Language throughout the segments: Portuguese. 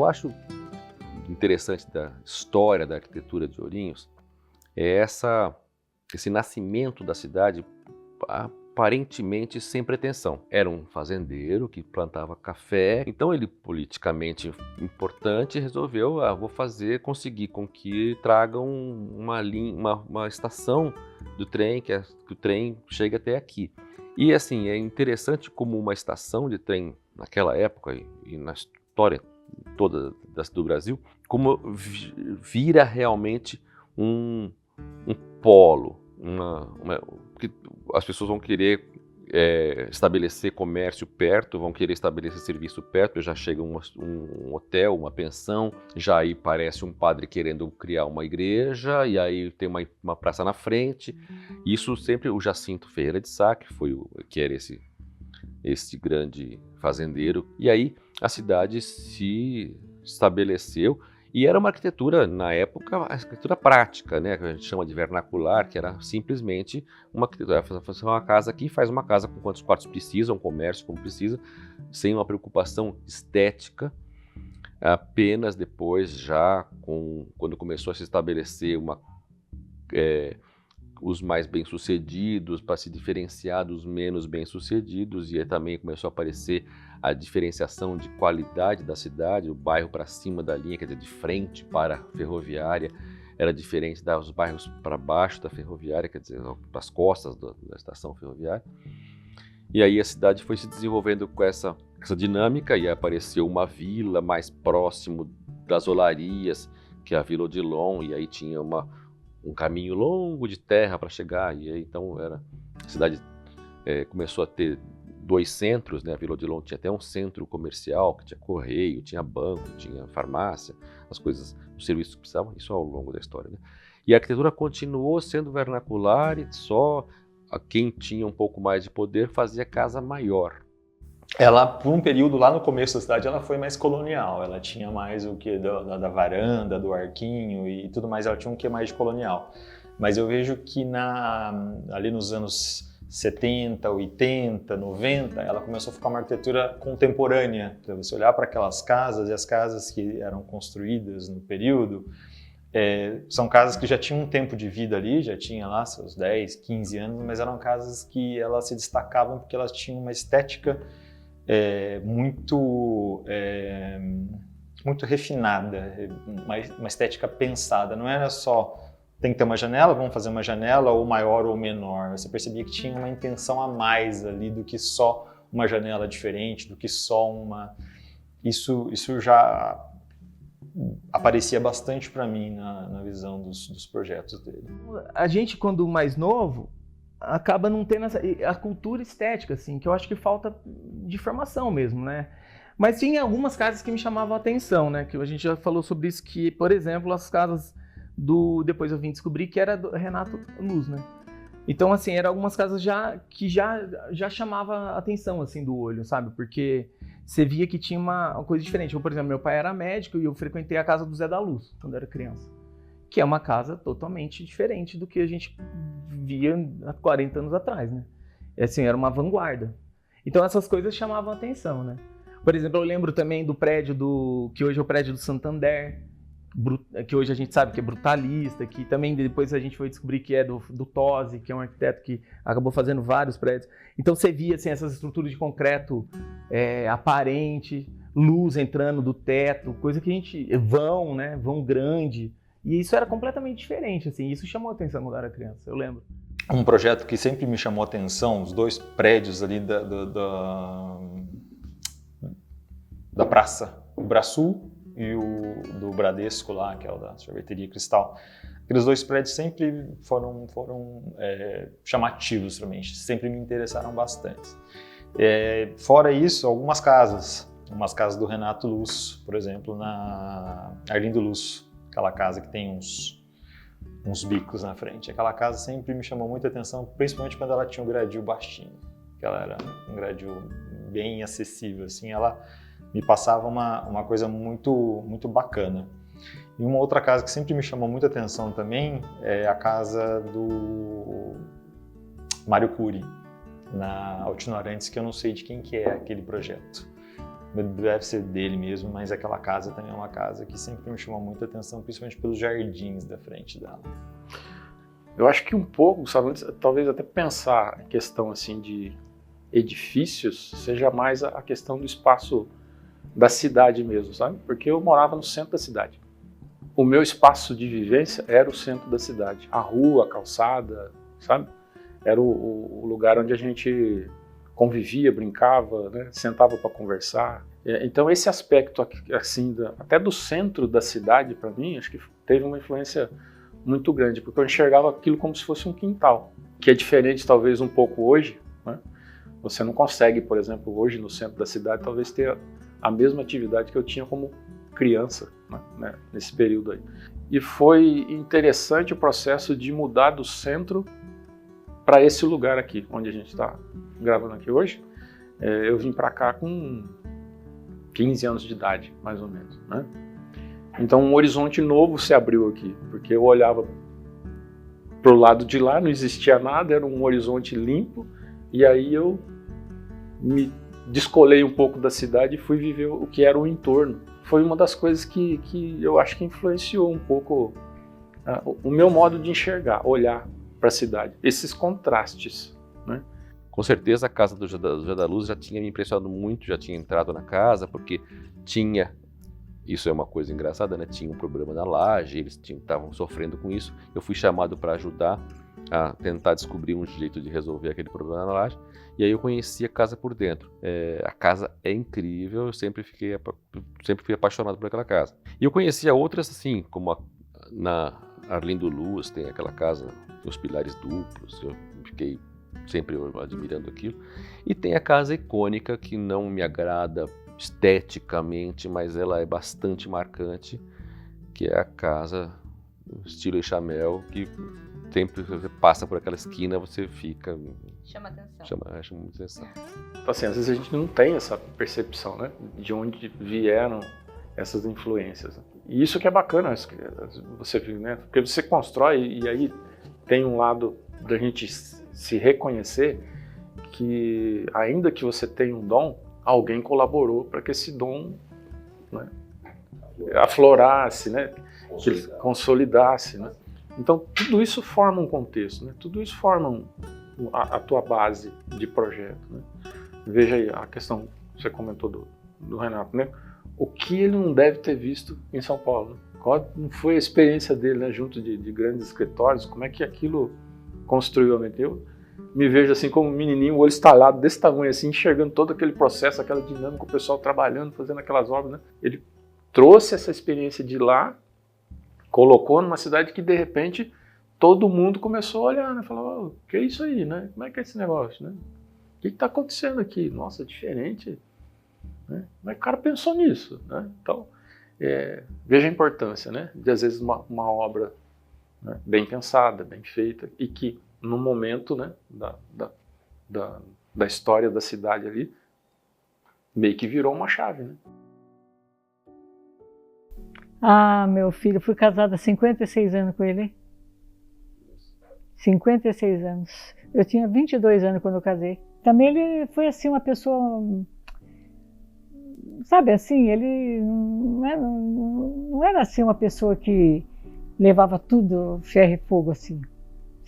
eu acho interessante da história da arquitetura de Ourinhos é esse nascimento da cidade aparentemente sem pretensão. Era um fazendeiro que plantava café, então ele, politicamente importante, resolveu, conseguir com que tragam uma estação do trem, que o trem chegue até aqui. E assim, é interessante como uma estação de trem naquela época e na história toda do Brasil, como vira realmente um polo, porque as pessoas vão querer estabelecer comércio perto, vão querer estabelecer serviço perto, já chega um hotel, uma pensão, já aí parece um padre querendo criar uma igreja, e aí tem uma praça na frente. Isso sempre o Jacinto Ferreira de Sá, que era esse grande fazendeiro, e aí a cidade se estabeleceu. E era uma arquitetura, na época, a arquitetura prática, né, que a gente chama de vernacular, que era simplesmente uma arquitetura, fazer uma casa aqui, faz uma casa com quantos quartos precisa, um comércio como precisa, sem uma preocupação estética. Apenas depois, quando começou a se estabelecer os mais bem-sucedidos, para se diferenciar dos menos bem-sucedidos, e aí também começou a aparecer a diferenciação de qualidade da cidade, o bairro para cima da linha, quer dizer, de frente para a ferroviária, era diferente dos bairros para baixo da ferroviária, quer dizer, para as costas da estação ferroviária. E aí a cidade foi se desenvolvendo com essa dinâmica, e apareceu uma vila mais próximo das olarias, que é a Vila Odilon, e aí tinha um caminho longo de terra para chegar, e aí então a cidade começou a ter 2 centros, né? A Vila Odilon tinha até um centro comercial, que tinha correio, tinha banco, tinha farmácia, os serviços que precisavam, isso ao longo da história, né? E a arquitetura continuou sendo vernacular, e só quem tinha um pouco mais de poder fazia casa maior. Ela, por um período lá no começo da cidade, ela foi mais colonial, ela tinha mais o que da varanda, do arquinho e tudo mais, ela tinha um que mais de colonial. Mas eu vejo que ali nos anos 70, 80, 90, ela começou a ficar uma arquitetura contemporânea. Então, você olhar para aquelas casas, e as casas que eram construídas no período, são casas que já tinham um tempo de vida ali, já tinha lá seus 10, 15 anos, mas eram casas que elas se destacavam porque elas tinham uma estética muito refinada, uma estética pensada. Não era só tem que ter uma janela, vamos fazer uma janela ou maior ou menor. Você percebia que tinha uma intenção a mais ali do que só uma janela diferente, do que só uma... Isso já aparecia bastante para mim na visão dos projetos dele. A gente, quando mais novo, acaba não tendo a cultura estética, assim, que eu acho que falta de formação mesmo, né? Mas tinha algumas casas que me chamavam a atenção, né? Que a gente já falou sobre isso, que, por exemplo, as casas depois eu vim descobrir que era do Renato Luz, né? Então, assim, eram algumas casas que já chamava a atenção, assim, do olho, sabe? Porque você via que tinha uma coisa diferente. Eu, por exemplo, meu pai era médico e eu frequentei a casa do Zé da Luz, quando eu era criança. Que é uma casa totalmente diferente do que a gente via há 40 anos atrás, né? E, assim, era uma vanguarda. Então, essas coisas chamavam a atenção, né? Por exemplo, eu lembro também do prédio que hoje é o prédio do Santander, que hoje a gente sabe que é brutalista, que também depois a gente foi descobrir que é do Tosi, que é um arquiteto que acabou fazendo vários prédios. Então você via assim, essas estruturas de concreto aparente, luz entrando do teto, coisa que a gente... vão grande. E isso era completamente diferente, assim, isso chamou a atenção quando eu era criança, eu lembro. Um projeto que sempre me chamou a atenção, os 2 prédios ali da praça, o Brasul e o do Bradesco lá, que é o da Sorveteria Cristal. Aqueles 2 prédios sempre foram chamativos para mim, sempre me interessaram bastante. Fora isso, umas casas do Renato Luz, por exemplo, na Arlindo Luz, aquela casa que tem uns bicos na frente. Aquela casa sempre me chamou muita atenção, principalmente quando ela tinha um gradil baixinho, que ela era um gradil bem acessível, assim, ela me passava uma coisa muito, muito bacana. E uma outra casa que sempre me chamou muita atenção também é a casa do Mário Cury, na Altino Arantes, que eu não sei de quem que é aquele projeto. deve ser dele mesmo, mas aquela casa também é uma casa que sempre me chamou muita atenção, principalmente pelos jardins da frente dela. Eu acho que um pouco, sabe, talvez até pensar a questão assim de edifícios seja mais a questão do espaço da cidade mesmo, sabe? Porque eu morava no centro da cidade. O meu espaço de vivência era o centro da cidade. A rua, a calçada, sabe? Era o lugar onde a gente convivia, brincava, né? Sentava para conversar. Então esse aspecto assim, até do centro da cidade, para mim, acho que teve uma influência muito grande, porque eu enxergava aquilo como se fosse um quintal, que é diferente talvez um pouco hoje, né? Você não consegue, por exemplo, hoje no centro da cidade, talvez ter a mesma atividade que eu tinha como criança, né? Nesse período aí. E foi interessante o processo de mudar do centro para esse lugar aqui, onde a gente está gravando aqui hoje. Eu vim para cá com 15 anos de idade, mais ou menos, né? Então um horizonte novo se abriu aqui, porque eu olhava para o lado de lá, não existia nada, era um horizonte limpo, e aí eu me descolei um pouco da cidade e fui viver o que era o entorno. Foi uma das coisas que eu acho que influenciou um pouco o meu modo de enxergar, olhar para a cidade, esses contrastes, né? Com certeza a casa do José da Luz já tinha me impressionado muito, já tinha entrado na casa, porque tinha, isso é uma coisa engraçada, né? Tinha um problema na laje, eles estavam sofrendo com isso. Eu fui chamado para ajudar a tentar descobrir um jeito de resolver aquele problema na laje, e aí eu conheci a casa por dentro. A casa é incrível, eu sempre fui apaixonado por aquela casa. E eu conhecia outras assim, como na Arlindo Luz, tem aquela casa, tem os pilares duplos, eu fiquei sempre admirando aquilo. E tem a casa icônica, que não me agrada esteticamente, mas ela é bastante marcante, que é a casa estilo Eixamel, que sempre você passa por aquela esquina, você fica... Chama atenção. Chama muita atenção. Então, assim, às vezes a gente não tem essa percepção, né, de onde vieram essas influências. E isso que é bacana, você viu, né? Porque você constrói e aí tem um lado da gente se reconhecer que, ainda que você tenha um dom, alguém colaborou para que esse dom, né, aflorasse, né, que ele consolidasse, né? Então tudo isso forma um contexto, né? Tudo isso forma a tua base de projeto, né? Veja aí a questão que você comentou do Renato, né? O que ele não deve ter visto em São Paulo, né? Qual foi a experiência dele, né, junto de grandes escritórios, como é que aquilo construiu a mente. Eu me vejo assim como um menininho, o olho estalado desse tamanho assim, enxergando todo aquele processo, aquela dinâmica, o pessoal trabalhando, fazendo aquelas obras, né? Ele trouxe essa experiência de lá, colocou numa cidade que de repente todo mundo começou a olhar, né? Falava, o que é isso aí, né? Como é que é esse negócio, né? O que está acontecendo aqui? Nossa, diferente, né? Mas o cara pensou nisso, né? Então, veja a importância, né, de às vezes uma obra, né, bem pensada, bem feita, e que no momento, né, da história da cidade ali, meio que virou uma chave, né? Ah, meu filho, fui casada há 56 anos com ele. 56 anos. Eu tinha 22 anos quando eu casei. Também ele foi assim uma pessoa, sabe assim, ele não era assim uma pessoa que levava tudo ferro e fogo assim,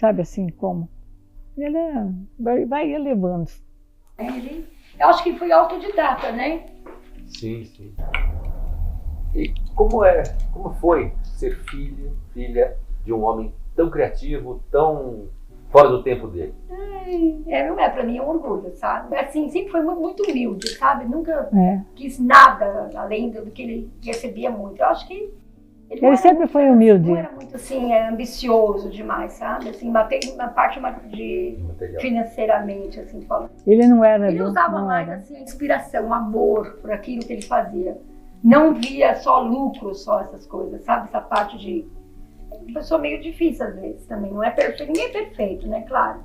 sabe assim como. Ele vai levando. Eu acho que foi autodidata, né? Sim, sim. E como foi ser filha de um homem tão criativo, tão fora do tempo dele? Pra mim é um orgulho, sabe? Assim, sempre foi muito humilde, sabe? Nunca quis nada além do que ele recebia muito. Eu acho que ele sempre foi humilde. Não era muito assim, ambicioso demais, sabe? Assim, na parte de financeiramente, assim, falando. Ele não era. Ele usava mais assim, inspiração, amor por aquilo que ele fazia. Não via só lucro, só essas coisas, sabe? Essa parte de... Uma pessoa meio difícil às vezes também, não é perfeito, ninguém é perfeito, né, claro.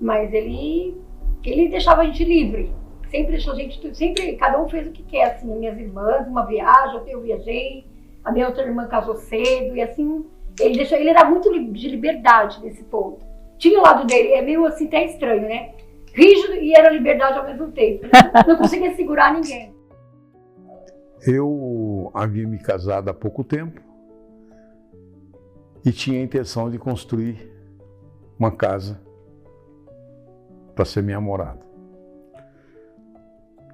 Mas ele deixava a gente livre, sempre deixou a gente, sempre, cada um fez o que quer, assim, minhas irmãs, uma viagem, eu viajei, a minha outra irmã casou cedo, e assim, ele era muito de liberdade nesse ponto. Tinha o lado dele, é meio assim, até estranho, né? Rígido e era liberdade ao mesmo tempo, não conseguia segurar ninguém. Eu havia me casado há pouco tempo e tinha a intenção de construir uma casa para ser minha morada.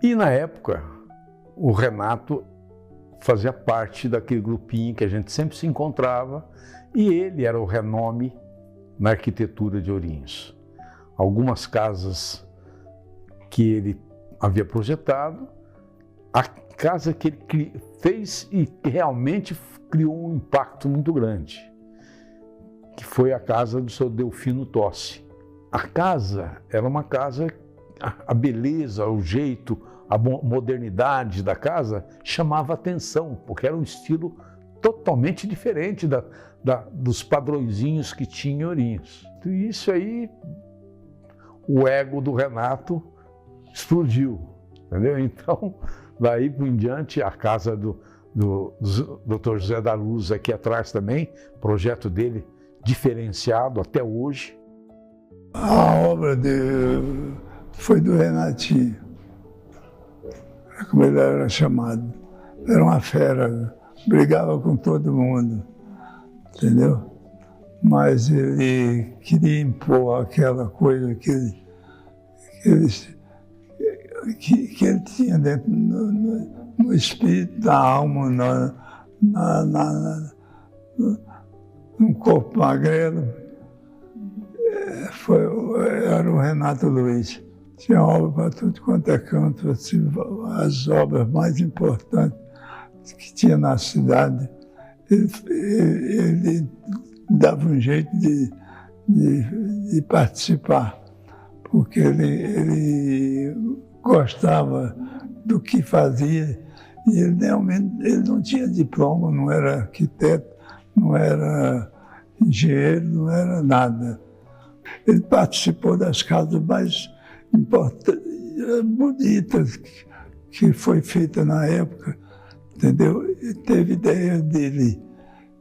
E na época, o Renato fazia parte daquele grupinho que a gente sempre se encontrava e ele era o renome na arquitetura de Ourinhos. Algumas casas que ele havia projetado, a casa que ele fez e que realmente criou um impacto muito grande, que foi a casa do seu Delfino Tossi. A casa era uma casa, a beleza, o jeito, a modernidade da casa chamava atenção, porque era um estilo totalmente diferente dos padrõezinhos que tinha em Ourinhos. E isso aí, o ego do Renato explodiu, entendeu? Então, daí por diante, a casa do Dr. José da Luz aqui atrás também, projeto dele diferenciado até hoje. A obra foi do Renatinho, como ele era chamado. Era uma fera, brigava com todo mundo, entendeu? Mas ele queria impor aquela coisa que ele tinha dentro no espírito, na alma, no corpo magrelo. Era o Renato Luiz. Tinha obra para tudo quanto é canto, assim, as obras mais importantes que tinha na cidade. Ele dava um jeito de participar, porque ele gostava do que fazia e ele realmente não tinha diploma, não era arquiteto, não era engenheiro, não era nada. Ele participou das casas mais importantes, bonitas que foi feita na época, entendeu? Ele teve ideia dele,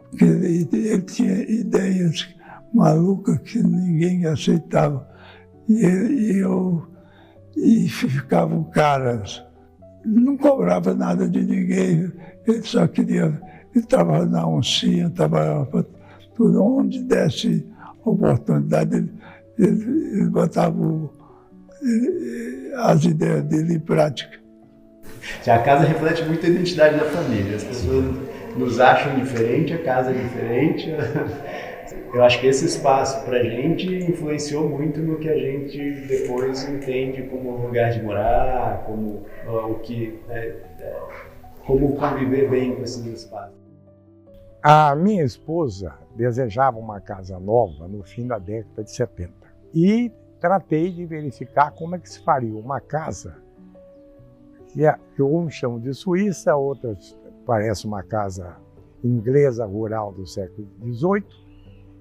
porque ele tinha ideias malucas que ninguém aceitava. E ficavam caras. Não cobrava nada de ninguém, ele só queria. Ele trabalhava na oncinha, trabalhava para tudo, onde desse oportunidade, ele botava as ideias dele em prática. A casa reflete muito a identidade da família. As pessoas nos acham diferente, a casa é diferente. Eu acho que esse espaço para a gente influenciou muito no que a gente depois entende como lugar de morar, como como conviver bem com esses espaços. A minha esposa desejava uma casa nova no fim da década de 70 e tratei de verificar como é que se faria uma casa que uns chamam de Suíça, outras parece uma casa inglesa rural do século XVIII,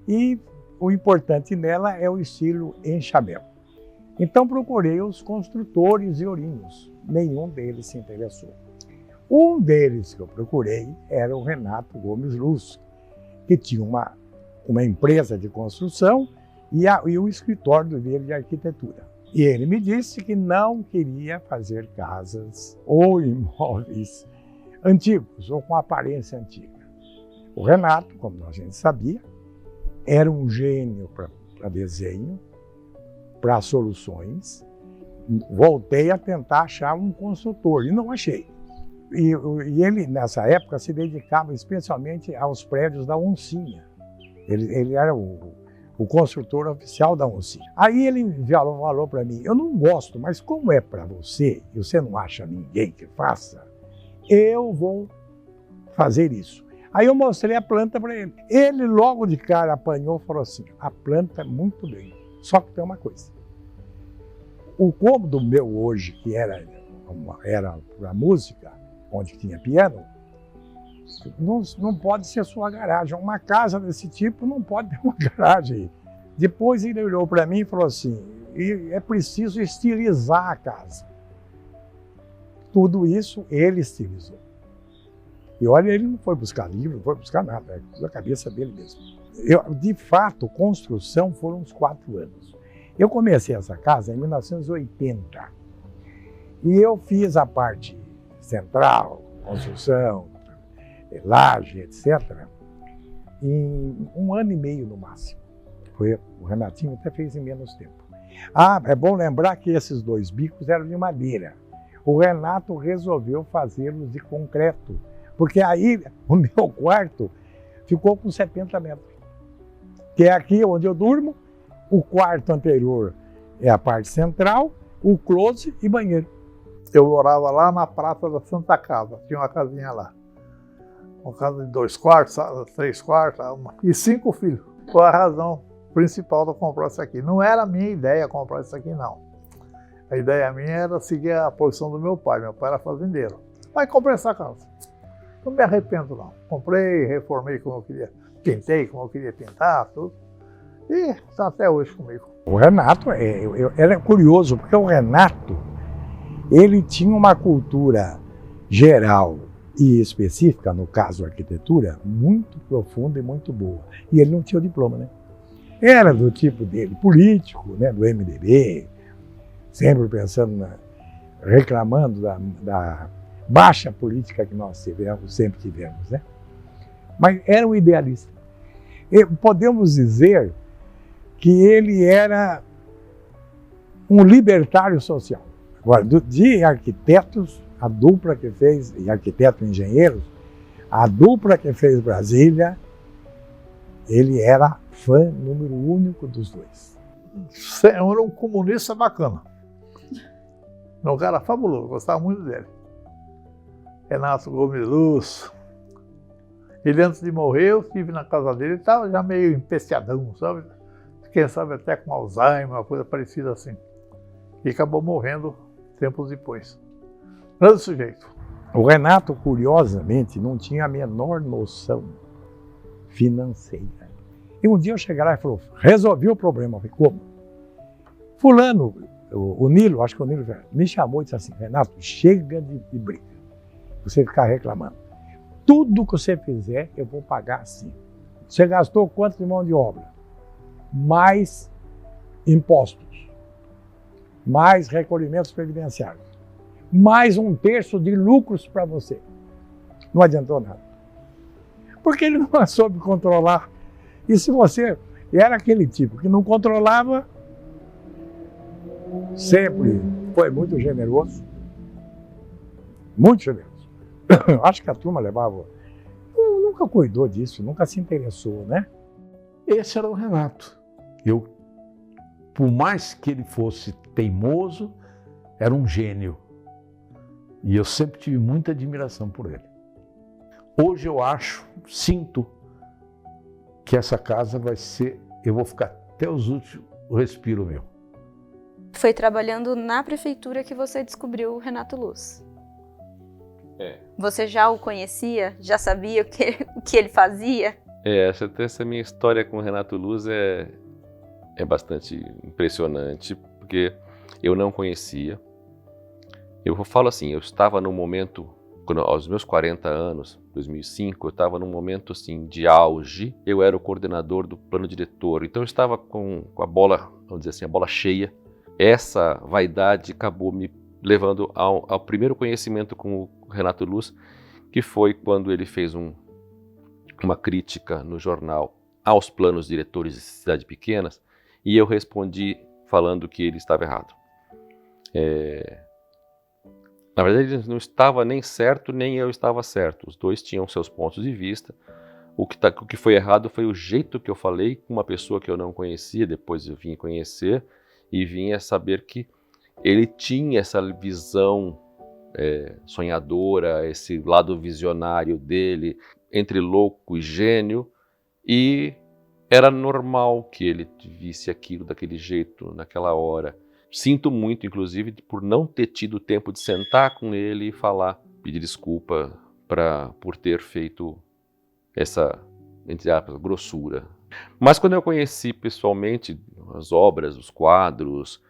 e o importante nela é o estilo enxamel. Então procurei os construtores de Ourinhos, nenhum deles se interessou. Um deles que eu procurei era o Renato Gomes Luz, que tinha uma empresa de construção e o escritório dele de arquitetura. E ele me disse que não queria fazer casas ou imóveis antigos ou com aparência antiga. O Renato, como a gente sabia, era um gênio para desenho, para soluções. Voltei a tentar achar um construtor e não achei. E ele, nessa época, se dedicava especialmente aos prédios da Oncinha. Ele era o construtor oficial da Oncinha. Aí ele falou para mim, eu não gosto, mas como é para você, e você não acha ninguém que faça, eu vou fazer isso. Aí eu mostrei a planta para ele. Ele logo de cara apanhou e falou assim, a planta é muito bem, só que tem uma coisa. O cômodo meu hoje, que era para música, onde tinha piano, não pode ser sua garagem. Uma casa desse tipo não pode ter uma garagem. Depois ele olhou para mim e falou assim, é preciso estilizar a casa. Tudo isso ele estilizou. E olha, ele não foi buscar livro, não foi buscar nada, é da cabeça dele mesmo. De fato, construção foram uns 4 anos. Eu comecei essa casa em 1980. E eu fiz a parte central, construção, laje, etc., em 1 ano e meio no máximo. O Renatinho até fez em menos tempo. É bom lembrar que esses 2 bicos eram de madeira. O Renato resolveu fazê-los de concreto, porque aí o meu quarto ficou com 70 metros. Que é aqui onde eu durmo, o quarto anterior é a parte central, o closet e banheiro. Eu morava lá na Praça da Santa Casa, tinha uma casinha lá. Uma casa de 2 quartos, 3 quartos, e 5 filhos. Foi a razão principal de eu comprar isso aqui. Não era a minha ideia comprar isso aqui, não. A ideia minha era seguir a posição do meu pai. Meu pai era fazendeiro. Mas comprei essa casa. Não me arrependo, não. Comprei, reformei como eu queria. Pintei como eu queria pintar, tudo. E está até hoje comigo. O Renato, era curioso, porque o Renato, ele tinha uma cultura geral e específica, no caso arquitetura, muito profunda e muito boa. E ele não tinha o diploma, né? Era do tipo dele, político, né, do MDB, sempre pensando, reclamando da baixa política que nós sempre tivemos, né? Mas era um idealista. E podemos dizer que ele era um libertário social. Agora, de arquitetos, a dupla que fez, e arquitetos e engenheiros, a dupla que fez Brasília, ele era fã número único dos 2. Era um comunista bacana. Um cara fabuloso, gostava muito dele. Renato Gomes Luz. Ele, antes de morrer, eu estive na casa dele, ele estava já meio empesteadão, sabe? Quem sabe até com Alzheimer, uma coisa parecida assim. E acabou morrendo tempos depois. Grande sujeito. O Renato, curiosamente, não tinha a menor noção financeira. E um dia eu cheguei lá e falou, resolvi o problema. Eu falei, como? Fulano, o Nilo, acho que o Nilo me chamou e disse assim, Renato, chega de briga. Você ficar reclamando. Tudo que você fizer, eu vou pagar assim. Você gastou quanto de mão de obra? Mais impostos, mais recolhimentos previdenciários, mais 1/3 de lucros para você. Não adiantou nada. Porque ele não soube controlar. E se você era aquele tipo que não controlava, sempre foi muito generoso. Muito generoso. Acho que a turma levava... Nunca cuidou disso, nunca se interessou, né? Esse era o Renato. Por mais que ele fosse teimoso, era um gênio. E eu sempre tive muita admiração por ele. Hoje eu sinto que essa casa vai ser, eu vou ficar até os últimos, o respiro meu. Foi trabalhando na prefeitura que você descobriu o Renato Luz. Você já o conhecia? Já sabia o que ele fazia? Essa minha história com o Renato Luz é bastante impressionante, porque eu não conhecia. Eu falo assim, eu estava num momento, aos meus 40 anos, 2005, eu estava num momento assim, de auge. Eu era o coordenador do plano diretor, então eu estava com a bola, vamos dizer assim, a bola cheia. Essa vaidade acabou me levando ao primeiro conhecimento com o Renato Luz, que foi quando ele fez uma crítica no jornal aos planos diretores de cidades pequenas, e eu respondi falando que ele estava errado. Na verdade, ele não estava nem certo, nem eu estava certo. Os dois tinham seus pontos de vista. O que foi errado foi o jeito que eu falei com uma pessoa que eu não conhecia, depois eu vim conhecer e vim a saber que ele tinha essa visão sonhadora, esse lado visionário dele, entre louco e gênio, e era normal que ele visse aquilo daquele jeito, naquela hora. Sinto muito, inclusive, por não ter tido tempo de sentar com ele e falar, pedir desculpa por ter feito essa, entre aspas, grossura. Mas quando eu conheci pessoalmente as obras, os quadros,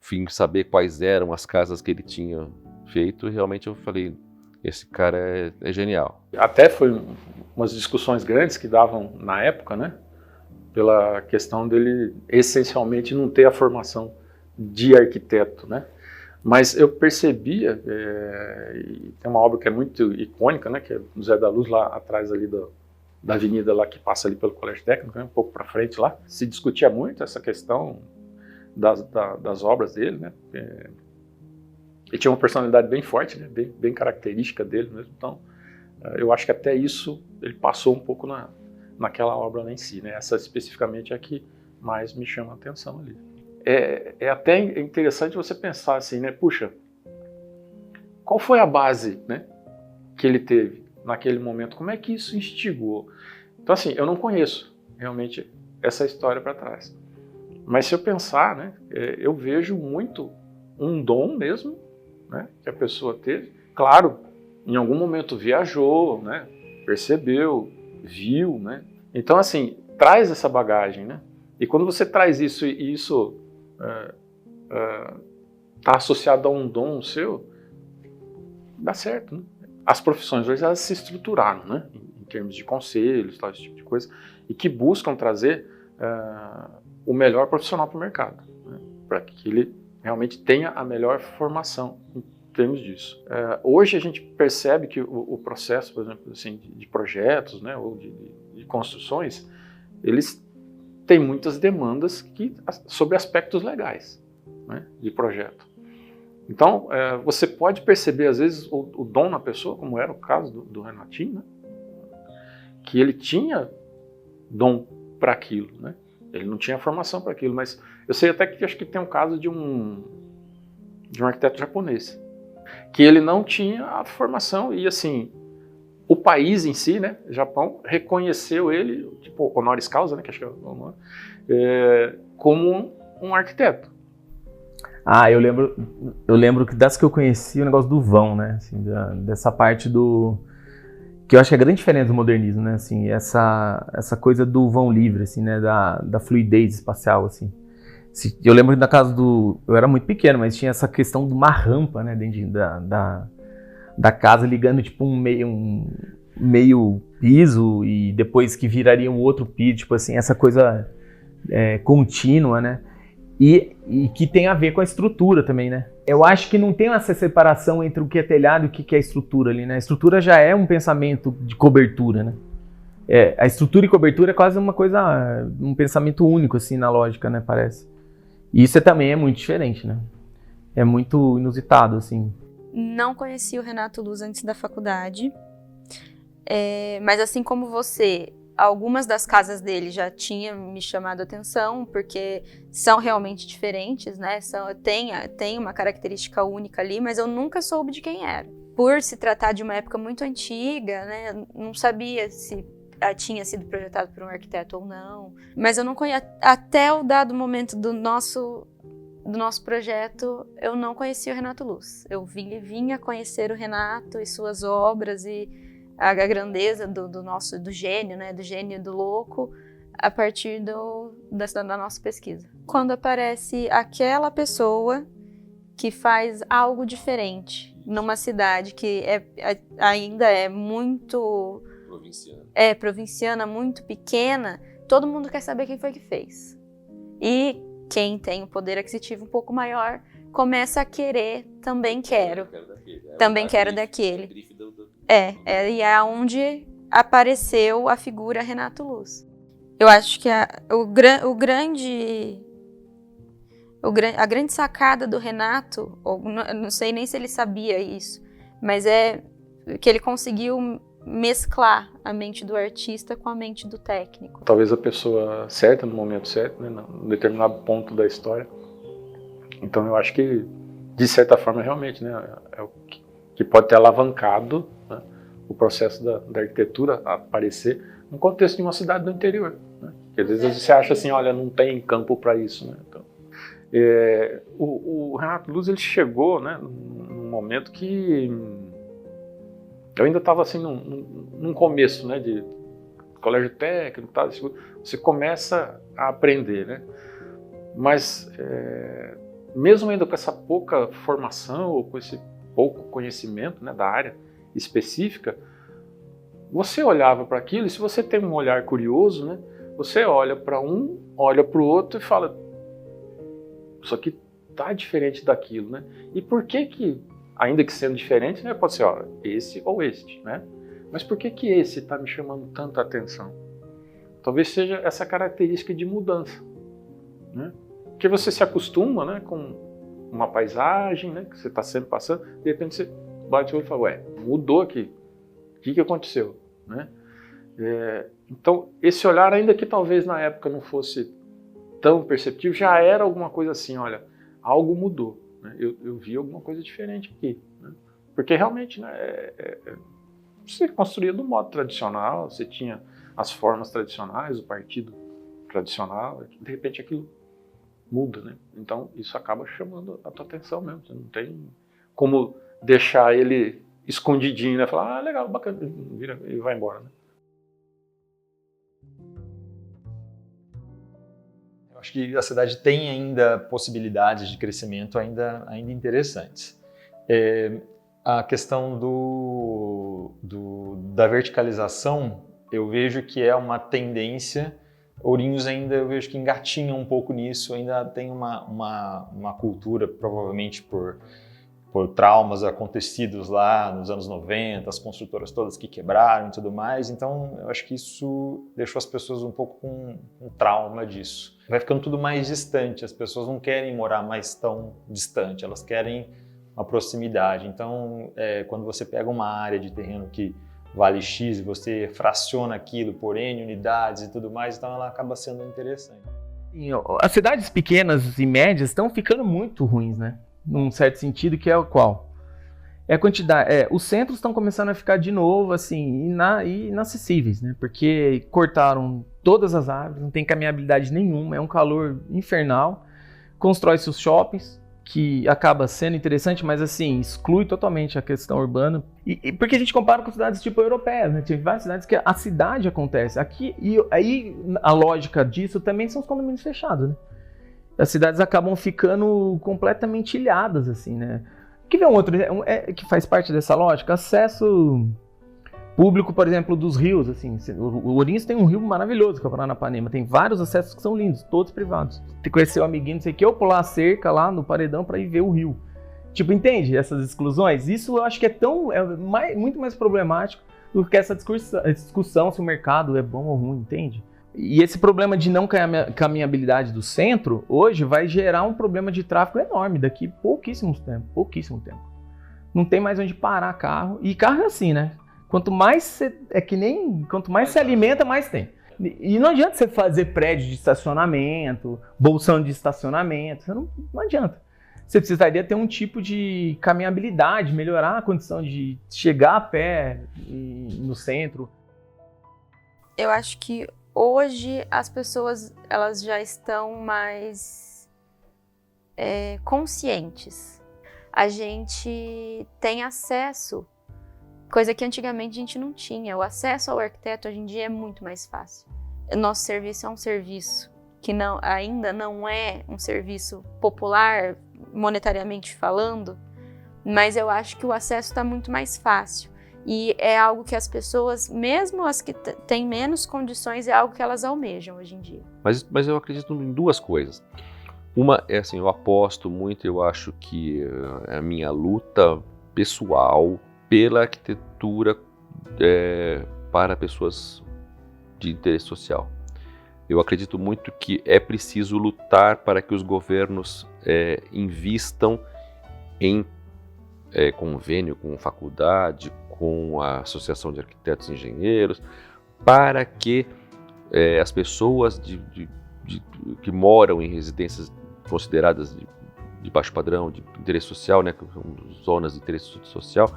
fim saber quais eram as casas que ele tinha feito, realmente eu falei, esse cara é genial. Até foi umas discussões grandes que davam na época, né? Pela questão dele essencialmente não ter a formação de arquiteto, né? Mas eu percebia, e tem uma obra que é muito icônica, né, que é do Zé da Luz, lá atrás ali da avenida lá que passa ali pelo Colégio Técnico, né, um pouco para frente lá, se discutia muito essa questão das obras dele, né, ele tinha uma personalidade bem forte, né, bem característica dele mesmo, então eu acho que até isso ele passou um pouco naquela obra lá em si, né, essa especificamente é a que mais me chama a atenção ali. É até interessante você pensar assim, né, puxa, qual foi a base, né, que ele teve naquele momento, como é que isso instigou? Então assim, eu não conheço realmente essa história para trás, mas se eu pensar, né, eu vejo muito um dom mesmo, né, que a pessoa teve, claro, em algum momento viajou, né, percebeu, viu, né, então assim, traz essa bagagem, né, e quando você traz isso e isso está associado a um dom seu, dá certo, né? As profissões hoje elas se estruturaram, né? Em termos de conselhos, tal, esse tipo de coisa, e que buscam trazer o melhor profissional para o mercado, né? Para que ele realmente tenha a melhor formação em termos disso. Hoje a gente percebe que o processo, por exemplo, assim, de projetos, né, ou de construções, eles têm muitas demandas sobre aspectos legais, né, de projeto. Então, você pode perceber, às vezes, o dom na pessoa, como era o caso do Renatinho, né, que ele tinha dom para aquilo, né? Ele não tinha formação para aquilo, mas eu sei até que acho que tem um caso de um arquiteto japonês, que ele não tinha a formação e, assim, o país em si, né, Japão, reconheceu ele, tipo, honoris causa, né, que acho que é o nome, como um arquiteto. Eu lembro que das que eu conheci, o negócio do vão, né, assim, dessa parte que eu acho que é a grande diferença do modernismo, né, assim, essa coisa do vão livre, assim, né, da fluidez espacial, assim. Eu lembro que na casa eu era muito pequeno, mas tinha essa questão de uma rampa, né, dentro da casa, ligando tipo um meio piso e depois que viraria um outro piso, tipo assim, essa coisa contínua, né? E que tem a ver com a estrutura também, né? Eu acho que não tem essa separação entre o que é telhado e o que é estrutura ali, né? A estrutura já é um pensamento de cobertura, né? A estrutura e cobertura é quase uma coisa, um pensamento único, assim, na lógica, né? Parece. E isso também é muito diferente, né? É muito inusitado, assim. Não conheci o Renato Luz antes da faculdade, mas assim como você, algumas das casas dele já tinham me chamado a atenção, porque são realmente diferentes, né? Tem uma característica única ali, mas eu nunca soube de quem era. Por se tratar de uma época muito antiga, né? Não sabia se tinha sido projetado por um arquiteto ou não, mas eu não conhecia, até o dado momento do nosso projeto, eu não conhecia o Renato Luz. Eu vinha conhecer o Renato e suas obras e a grandeza do gênio, né, do gênio do louco, a partir da nossa pesquisa. Quando aparece aquela pessoa que faz algo diferente numa cidade que ainda é muito provinciana, muito pequena, todo mundo quer saber quem foi que fez. E quem tem um poder aquisitivo um pouco maior começa a querer, também quero daquele. E é onde apareceu a figura Renato Luz. Eu acho que a grande sacada do Renato, não sei nem se ele sabia isso, mas é que ele conseguiu mesclar a mente do artista com a mente do técnico. Talvez a pessoa certa, no momento certo, né, num determinado ponto da história. Então eu acho que, de certa forma, realmente, né, é o que pode ter alavancado, né, o processo da arquitetura a aparecer no contexto de uma cidade do interior. Né? Porque às vezes você acha assim, olha, não tem campo para isso. Né? Então, o Renato Luz, ele chegou, né, num momento que eu ainda estava assim num começo, né, de colégio técnico, tá, você começa a aprender, né? Mas mesmo ainda com essa pouca formação ou com esse pouco conhecimento, né, da área específica, você olhava para aquilo e se você tem um olhar curioso, né, você olha para um, olha para o outro e fala, isso aqui tá diferente daquilo, né? E por que, ainda que sendo diferente, né, pode ser, ó, esse ou este, né? Mas por que esse está me chamando tanta atenção? Talvez seja essa característica de mudança, né? Porque você se acostuma, né, com uma paisagem, né, que você está sempre passando, de repente você bate o olho e fala, ué, mudou aqui, o que aconteceu, né? Então, esse olhar, ainda que talvez na época não fosse tão perceptível, já era alguma coisa assim, olha, algo mudou, né? Eu vi alguma coisa diferente aqui, né? Porque realmente, né, você construía do modo tradicional, você tinha as formas tradicionais, o partido tradicional, de repente aquilo muda, né? Então isso acaba chamando a tua atenção mesmo, você não tem como deixar ele escondidinho, né? Falar, legal, bacana, vira e vai embora, né? Eu acho que a cidade tem ainda possibilidades de crescimento ainda interessantes. A questão da verticalização, eu vejo que é uma tendência. Ourinhos ainda eu vejo que engatinha um pouco nisso, ainda tem uma cultura, provavelmente por traumas acontecidos lá nos anos 90, as construtoras todas que quebraram e tudo mais. Então, eu acho que isso deixou as pessoas um pouco com um trauma disso. Vai ficando tudo mais distante, as pessoas não querem morar mais tão distante, elas querem uma proximidade. Então, quando você pega uma área de terreno que vale X e você fraciona aquilo por N unidades e tudo mais, então ela acaba sendo interessante. As cidades pequenas e médias estão ficando muito ruins, né? Num certo sentido, que é o qual? É a quantidade. Os centros estão começando a ficar de novo assim, inacessíveis, né? Porque cortaram todas as árvores, não tem caminhabilidade nenhuma, é um calor infernal. Constrói-se os shoppings, que acaba sendo interessante, mas assim, exclui totalmente a questão urbana. E porque a gente compara com cidades tipo europeias, né? Tem várias cidades que a cidade acontece. Aqui, e aí a lógica disso também são os condomínios fechados, né? As cidades acabam ficando completamente ilhadas, assim, né? Que vem um outro, que faz parte dessa lógica, acesso público, por exemplo, dos rios, assim. O Ourinhos tem um rio maravilhoso, que é o Paranapanema, tem vários acessos que são lindos, todos privados. Tem que conhecer o amiguinho, não sei o que, ou pular a cerca lá no paredão para ir ver o rio. Tipo, entende essas exclusões? Isso eu acho que muito mais problemático do que essa discussão se o mercado é bom ou ruim, entende? E esse problema de não caminhabilidade do centro, hoje, vai gerar um problema de tráfego enorme daqui pouquíssimo tempo. Não tem mais onde parar carro. E carro é assim, né? Quanto mais se alimenta, mais tem. E não adianta você fazer prédio de estacionamento, bolsão de estacionamento, não adianta. Você precisaria ter um tipo de caminhabilidade, melhorar a condição de chegar a pé no centro. Eu acho que hoje as pessoas elas já estão mais conscientes. A gente tem acesso, coisa que antigamente a gente não tinha. O acesso ao arquiteto hoje em dia é muito mais fácil. Nosso serviço é um serviço que ainda não é um serviço popular, monetariamente falando, mas eu acho que o acesso está muito mais fácil. E é algo que as pessoas, mesmo as que têm menos condições, é algo que elas almejam hoje em dia. Mas eu acredito em duas coisas. Uma é assim, eu aposto muito, eu acho que a minha luta pessoal pela arquitetura para pessoas de interesse social. Eu acredito muito que é preciso lutar para que os governos invistam em convênio com faculdade, com a Associação de Arquitetos e Engenheiros, para que as pessoas que moram em residências consideradas de baixo padrão, de interesse social, né, zonas de interesse social,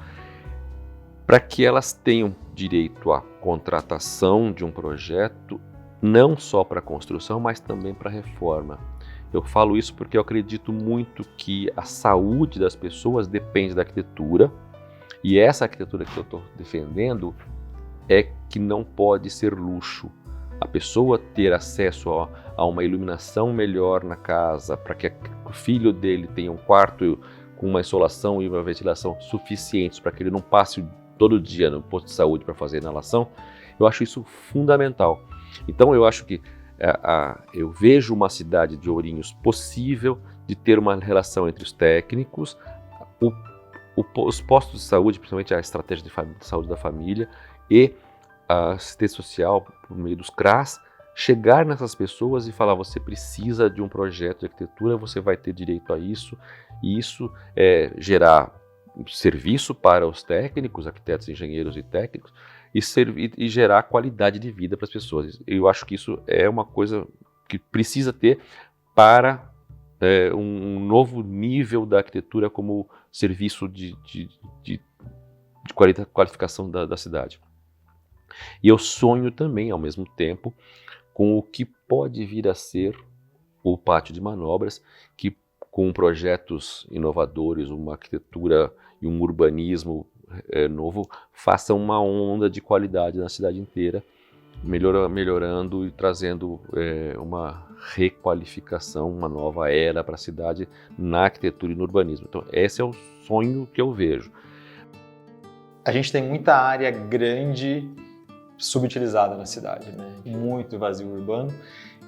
para que elas tenham direito à contratação de um projeto, não só para construção, mas também para reforma. Eu falo isso porque eu acredito muito que a saúde das pessoas depende da arquitetura, e essa arquitetura que eu estou defendendo é que não pode ser luxo. A pessoa ter acesso a uma iluminação melhor na casa, para que o filho dele tenha um quarto com uma insolação e uma ventilação suficientes para que ele não passe todo dia no posto de saúde para fazer inalação, eu acho isso fundamental. Então eu acho que eu vejo uma cidade de Ourinhos possível de ter uma relação entre os técnicos, os postos de saúde, principalmente a estratégia de saúde da família e a assistência social por meio dos CRAS, chegar nessas pessoas e falar: você precisa de um projeto de arquitetura, você vai ter direito a isso, e isso é gerar serviço para os técnicos, arquitetos, engenheiros e técnicos, e gerar qualidade de vida para as pessoas. Eu acho que isso é uma coisa que precisa ter para um novo nível da arquitetura como serviço de qualificação da cidade. E eu sonho também, ao mesmo tempo, com o que pode vir a ser o Pátio de Manobras, que com projetos inovadores, uma arquitetura e um urbanismo novo, faça uma onda de qualidade na cidade inteira, melhorando e trazendo uma requalificação, uma nova era para a cidade na arquitetura e no urbanismo. Então, esse é o sonho que eu vejo. A gente tem muita área grande subutilizada na cidade, né? Muito vazio urbano,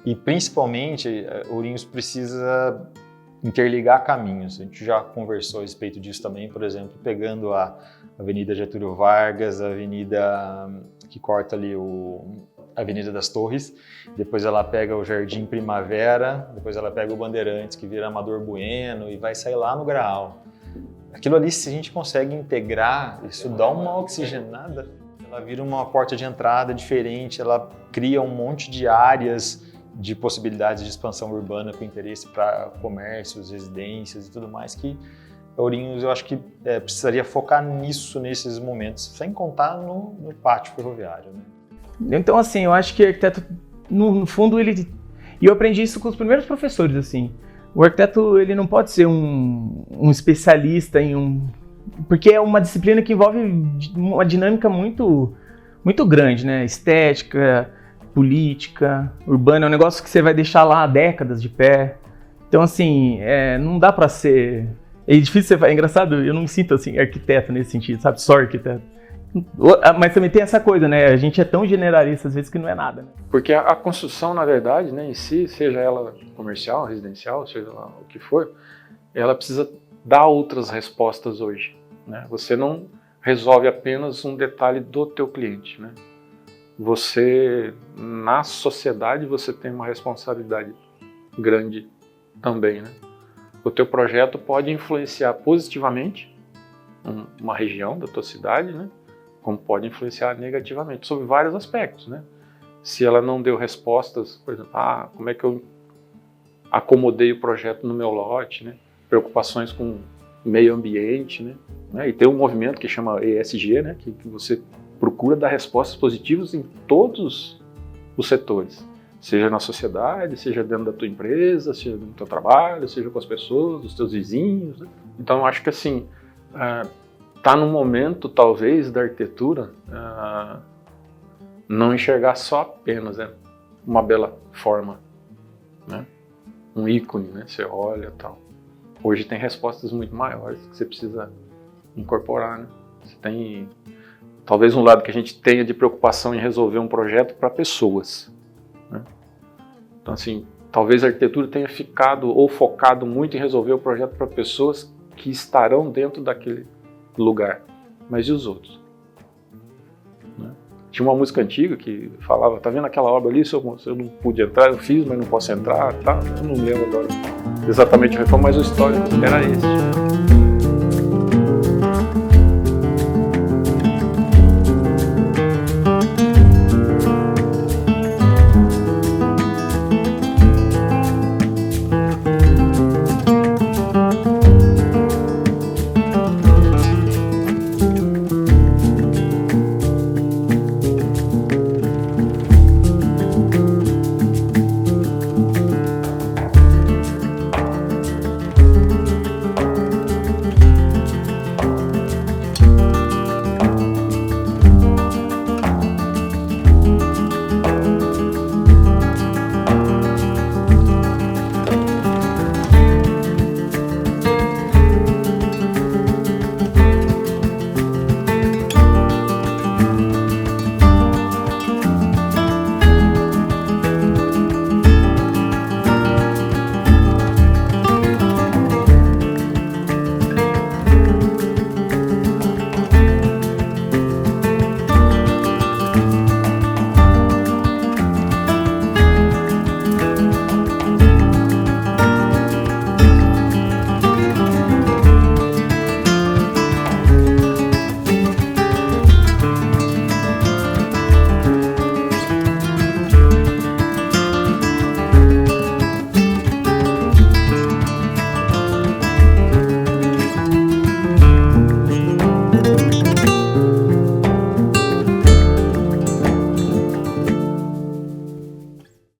e principalmente Ourinhos precisa interligar caminhos. A gente já conversou a respeito disso também, por exemplo, pegando a Avenida Getúlio Vargas, a avenida que corta ali a Avenida das Torres, depois ela pega o Jardim Primavera, depois ela pega o Bandeirantes, que vira Amador Bueno, e vai sair lá no Graal. Aquilo ali, se a gente consegue integrar, isso dá uma oxigenada, ela vira uma porta de entrada diferente, ela cria um monte de áreas de possibilidades de expansão urbana com interesse para comércios, residências e tudo mais, que Ourinhos, eu acho que precisaria focar nisso nesses momentos, sem contar no pátio ferroviário, né? Então, assim, eu acho que o arquiteto, no fundo, e eu aprendi isso com os primeiros professores, assim, o arquiteto, ele não pode ser um especialista porque é uma disciplina que envolve uma dinâmica muito, muito grande, né? Estética, política, urbana, é um negócio que você vai deixar lá décadas de pé. Então, assim, não dá pra ser... É difícil, é engraçado, eu não me sinto, assim, arquiteto nesse sentido, sabe? Só arquiteto. Mas também tem essa coisa, né? A gente é tão generalista às vezes que não é nada, né? Porque a construção, na verdade, né, em si, seja ela comercial, residencial, seja lá o que for, ela precisa dar outras respostas hoje, né? Você não resolve apenas um detalhe do teu cliente, né? Você, na sociedade, você tem uma responsabilidade grande também, né? O teu projeto pode influenciar positivamente uma região da tua cidade, né? Como pode influenciar negativamente, sobre vários aspectos, né? Se ela não deu respostas, por exemplo, como é que eu acomodei o projeto no meu lote, né? Preocupações com meio ambiente, né? E tem um movimento que chama ESG, né? Que você procura dar respostas positivas em todos os setores, seja na sociedade, seja dentro da tua empresa, seja no teu trabalho, seja com as pessoas, os teus vizinhos, né? Então eu acho que assim, tá no momento talvez da arquitetura não enxergar só apenas uma bela forma, né? Um ícone, né? Você olha e tal. Hoje tem respostas muito maiores que você precisa incorporar, né? Você tem talvez um lado que a gente tenha de preocupação em resolver um projeto para pessoas, né? Então assim, talvez a arquitetura tenha ficado ou focado muito em resolver o projeto para pessoas que estarão dentro daquele lugar, mas e os outros? Né? Tinha uma música antiga que falava, tá vendo aquela obra ali, se eu não pude entrar, eu fiz, mas não posso entrar, tá? Eu não lembro agora exatamente o refrão, mas o histórico era esse.